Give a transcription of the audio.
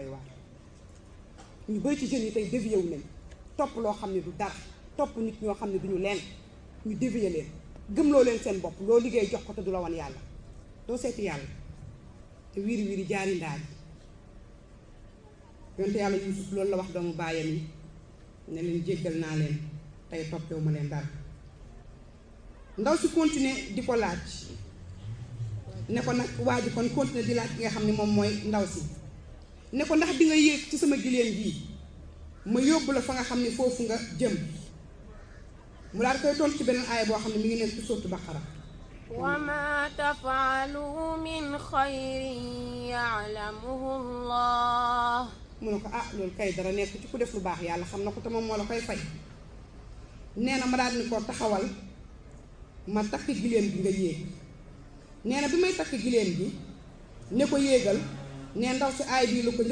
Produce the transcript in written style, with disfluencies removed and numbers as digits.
doy waar ñu bëri ci jeunes yi tey dévié wu nañ topp loo xam ne du dara topp nit ñoo xam ne duñu leen ñu dévié leen gëmloo leen seen bopp loo liggéey jox ko te du la wan yàlla doo seeti yàlla te wiiri wiiri jaari ndaaj yonte yàlla Yuusuf loolu la wax doomu baayam yi ne leen jéggal naa leen tey toppewu ma leen dara ndaw si continuer di ko laaj ne ko nag waa ji kon continuer di laaj ki nga xam ne moom mooy ndaw si ne ko ndax di nga yéeg ci sama giléem bii ma yóbbu la fa nga xam ne foofu nga jëm mu daal koy tontu ci beneen aaya boo xam ne mi ngi nekk ci sourate Baqara wa ma tafaalu min xayrin ya'lamuhu Allah mu ne ko ah loolu kay dara nekk ci ku def lu baax yàlla xam na ko te moom moo la koy fay nee na ma daal ni ko taxawal ma takk giléem gi nga yéeg nee na bi may takk giléem gi ne ko yéegal ne ndaw si aay bii la ko